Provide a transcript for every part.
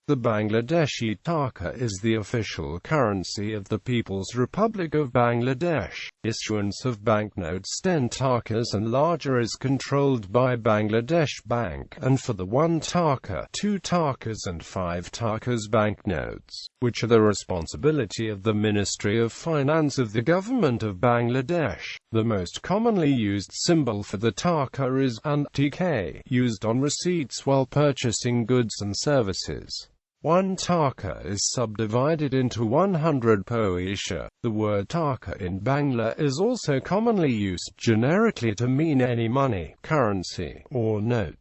The Bangladeshi taka is the official currency of the People's Republic of Bangladesh. Issuance of banknotes 10 takas and larger is controlled by Bangladesh Bank, and for the 1 taka, 2 takas and 5 takas banknotes, which are the responsibility of the Ministry of Finance of the Government of Bangladesh. The most commonly used symbol for the taka is taka, used on receipts while purchasing goods and services. 1 taka is subdivided into 100 poisha. The word taka in Bangla is also commonly used generically to mean any money, currency, or notes.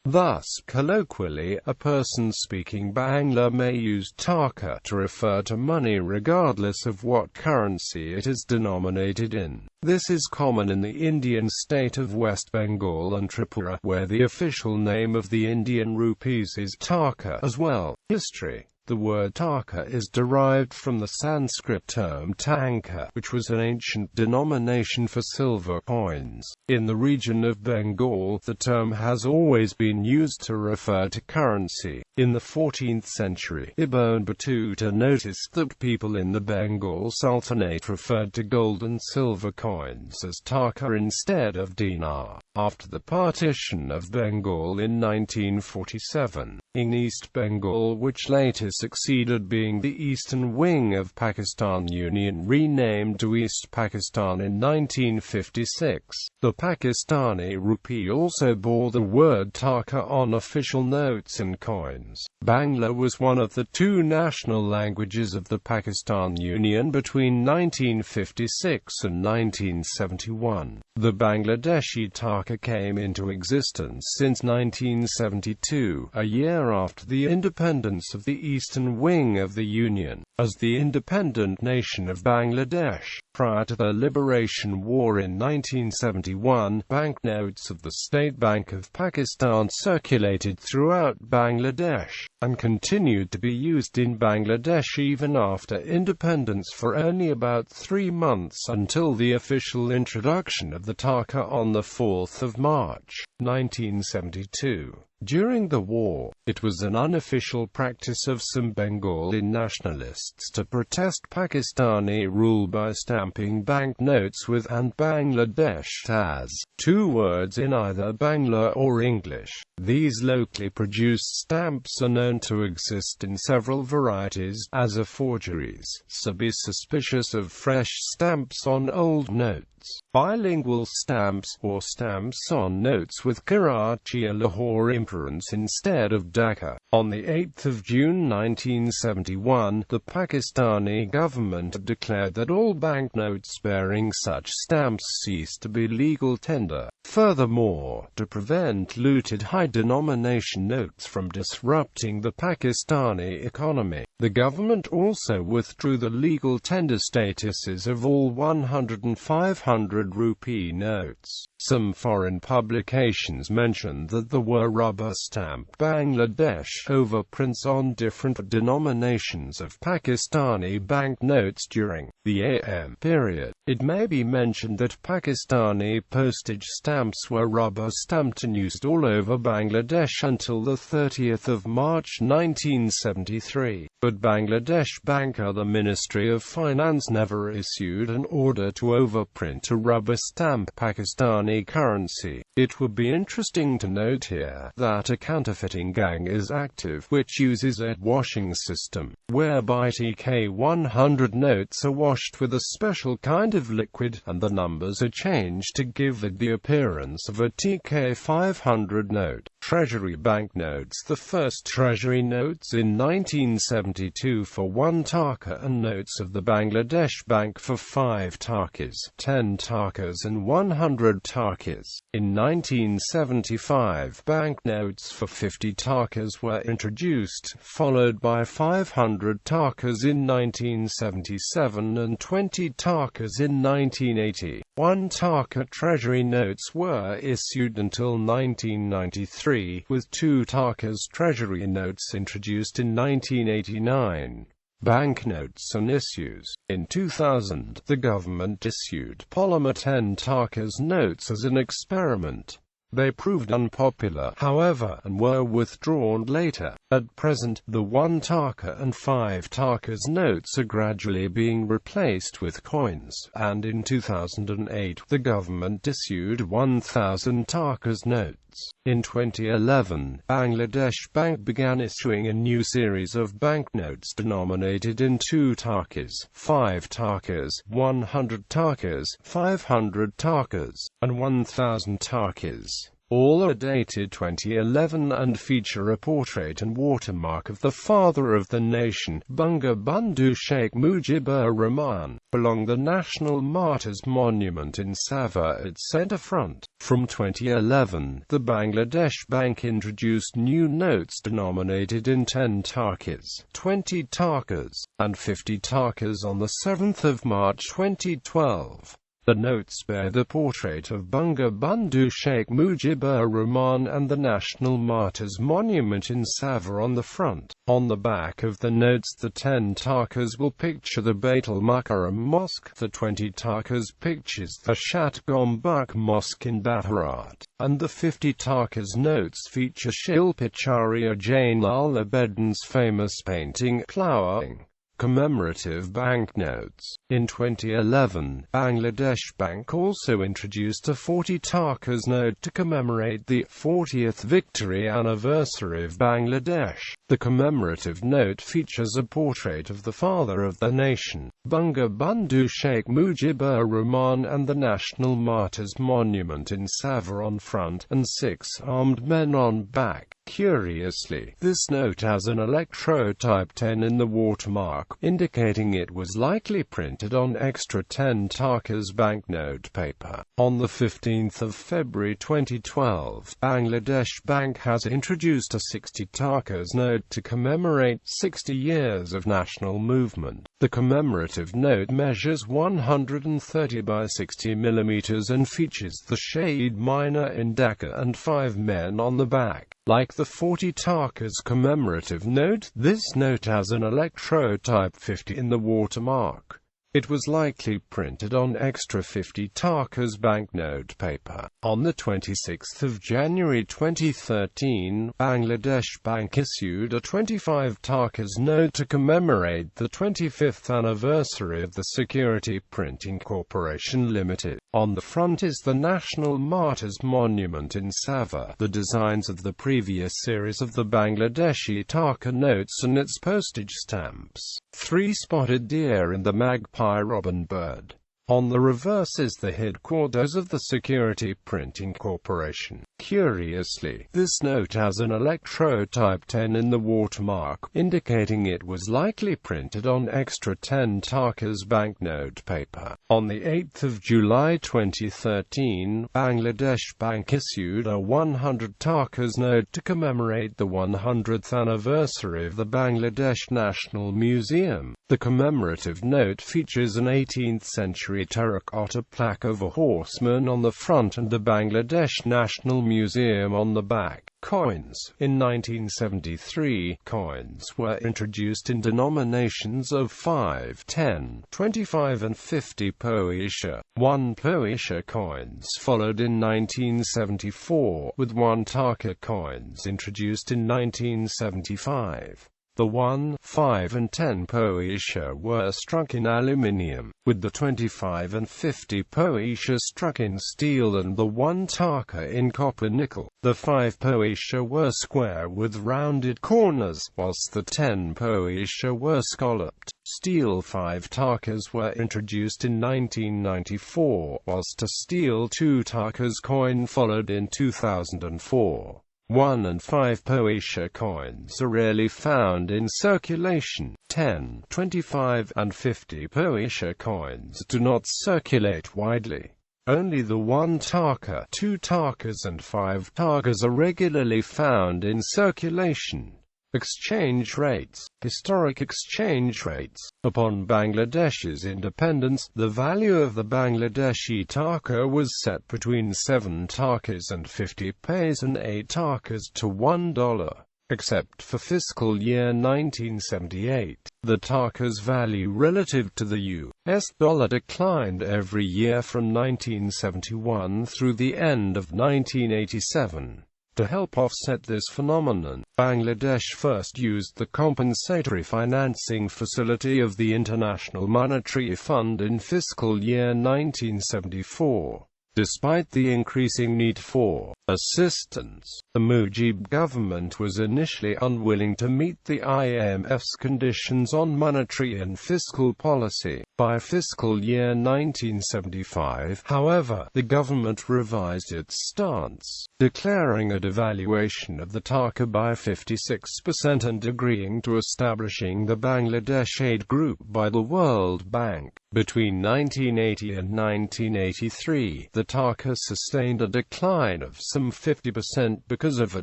Thus, colloquially, a person speaking Bangla may use taka to refer to money regardless of what currency it is denominated in. This is common in the Indian state of West Bengal and Tripura, where the official name of the Indian rupees is taka as well. History. The word taka is derived from the Sanskrit term tanka, which was an ancient denomination for silver coins. In the region of Bengal, the term has always been used to refer to currency. In the 14th century, Ibn Battuta noticed that people in the Bengal Sultanate referred to gold and silver coins as taka instead of dinar. After the partition of Bengal in 1947, in East Bengal, which later succeeded being the eastern wing of Pakistan Union, renamed to East Pakistan in 1956. The Pakistani rupee also bore the word taka on official notes and coins. Bangla was one of the 2 national languages of the Pakistan Union between 1956 and 1971. The Bangladeshi taka came into existence since 1972, a year after the independence of the eastern wing of the Union. As the independent nation of Bangladesh, prior to the Liberation War in 1971, banknotes of the State Bank of Pakistan circulated throughout Bangladesh, and continued to be used in Bangladesh even after independence for only about 3 months until the official introduction of the taka on the 4th of March, 1972. During the war, it was an unofficial practice of some Bengali nationalists to protest Pakistani rule by stamping banknotes with "and Bangladesh" as 2 words in either Bangla or English. These locally produced stamps are known to exist in several varieties, as are forgeries, so be suspicious of fresh stamps on old notes. Bilingual stamps, or stamps on notes with Karachi or Lahore imprints instead of Dhaka. On the 8th of June 1971, the Pakistani government declared that all banknotes bearing such stamps ceased to be legal tender. Furthermore, to prevent looted high-denomination notes from disrupting the Pakistani economy, the government also withdrew the legal tender statuses of all 100 and 500 rupee notes. Some foreign publications mentioned that there were rubber-stamped Bangladesh overprints on different denominations of Pakistani banknotes during the AM period. It may be mentioned that Pakistani postage stamps were rubber-stamped and used all over Bangladesh until the 30th of March 1973. But Bangladesh Bank or the Ministry of Finance never issued an order to overprint a rubber-stamp Pakistani currency. It would be interesting to note here that a counterfeiting gang is active which uses a washing system, whereby TK 100 notes are washed with a special kind of liquid, and the numbers are changed to give it the appearance of a TK 500 note. Treasury Banknotes. The first Treasury notes in 1972 for 1 taka and notes of the Bangladesh Bank for 5 takas, 10 takas and 100 takas. In 1975, banknotes for 50 takas were introduced, followed by 500 takas in 1977 and 20 takas in 1980. 1 taka Treasury notes were issued until 1993, with 2 takas Treasury notes introduced in 1989. Banknotes and issues. In 2000, the government issued polymer 10 takas notes as an experiment. They proved unpopular, however, and were withdrawn later. At present, the 1 taka and 5 Tarkas notes are gradually being replaced with coins, and in 2008, the government issued 1,000 Tarkas notes. In 2011, Bangladesh Bank began issuing a new series of banknotes denominated in 2 Tarkas, 5 Tarkas, 100 Tarkas, 500 Tarkas, and 1,000 Tarkas. All are dated 2011 and feature a portrait and watermark of the father of the nation, Bangabandhu Sheikh Mujibur Rahman, along the National Martyrs Monument in Sava at centre front. From 2011, the Bangladesh Bank introduced new notes denominated in 10 Tarkas, 20 Tarkas, and 50 Tarkas on the 7th of March 2012. The notes bear the portrait of Bangabandhu Sheikh Mujibur Rahman and the National Martyrs Monument in Sava on the front. On the back of the notes, the 10 Tarkas will picture the Baitul Mukarram Mosque, the 20 Tarkas pictures the Shat Gombak Mosque in Bharat, and the 50 Tarkas notes feature Shilpacharya Jainal Abedin's famous painting, Plowing. Commemorative banknotes. In 2011, Bangladesh Bank also introduced a 40 Tarkas note to commemorate the 40th victory anniversary of Bangladesh. The commemorative note features a portrait of the father of the nation, Bangabandhu Sheikh Mujibur Rahman, and the National Martyrs Monument in Sava on front, and 6 armed men on back. Curiously, this note has an electrode type 10 in the watermark, indicating it was likely printed on extra 10 Tarkas banknote paper. On the 15th of February 2012, Bangladesh Bank has introduced a 60 Tarkas note to commemorate 60 years of national movement. The commemorative note measures 130 by 60 mm and features the shade miner in Dhaka and 5 men on the back. Like the 40 Tarkas commemorative note, this note has an electrode type 50 in the watermark. It was likely printed on extra 50 Tarkas banknote paper. On the 26th of January 2013, Bangladesh Bank issued a 25 Tarkas note to commemorate the 25th anniversary of the Security Printing Corporation Limited. On the front is the National Martyrs Monument in Sava, the designs of the previous series of the Bangladeshi Taka notes and its postage stamps, 3 spotted deer and the magpie robin bird. On the reverse is the headquarters of the Security Printing Corporation. Curiously, this note has an electrode type 10 in the watermark, indicating it was likely printed on extra 10 Tarkas banknote paper. On the 8th of July 2013, Bangladesh Bank issued a 100 Tarkas note to commemorate the 100th anniversary of the Bangladesh National Museum. The commemorative note features an 18th century terracotta plaque of a horseman on the front and the Bangladesh National Museum on the back. Coins. In 1973, coins were introduced in denominations of 5, 10, 25 and 50 poisha. 1 poisha coins followed in 1974, with 1 taka coins introduced in 1975. The 1, 5 and 10 poisha were struck in aluminium, with the 25 and 50 poisha struck in steel and the 1 taka in copper-nickel. The 5 poisha were square with rounded corners, whilst the 10 poisha were scalloped. Steel 5 takas were introduced in 1994, whilst a steel 2 takas coin followed in 2004. 1 and 5 poisha coins are rarely found in circulation. 10, 25, and 50 poisha coins do not circulate widely. Only the 1 taka, 2 takas and 5 takas are regularly found in circulation. Exchange rates. Historic exchange rates. Upon Bangladesh's independence, the value of the Bangladeshi taka was set between 7 takas and 50 paise and 8 takas to $1. Except for fiscal year 1978, the taka's value relative to the US dollar declined every year from 1971 through the end of 1987. To help offset this phenomenon, Bangladesh first used the compensatory financing facility of the International Monetary Fund in fiscal year 1974. Despite the increasing need for assistance, the Mujib government was initially unwilling to meet the IMF's conditions on monetary and fiscal policy. By fiscal year 1975, however, the government revised its stance, declaring a devaluation of the taka by 56% and agreeing to establishing the Bangladesh Aid Group by the World Bank. Between 1980 and 1983, the taka sustained a decline of some 50% because of a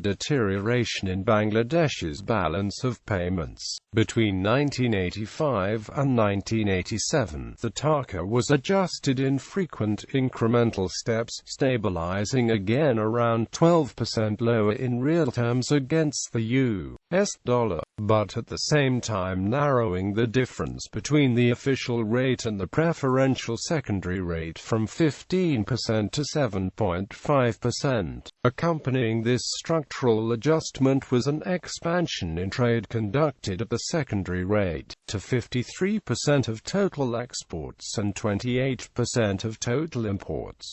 deterioration in Bangladesh's balance of payments. Between 1985 and 1987, the taka was adjusted in frequent incremental steps, stabilizing again around 12% lower in real terms against the US dollar, but at the same time narrowing the difference between the official rate and the preferential secondary rate from 15% to 7.5%. Accompanying this structural adjustment was an expansion in trade conducted at the secondary rate, to 53% of total exports and 28% of total imports.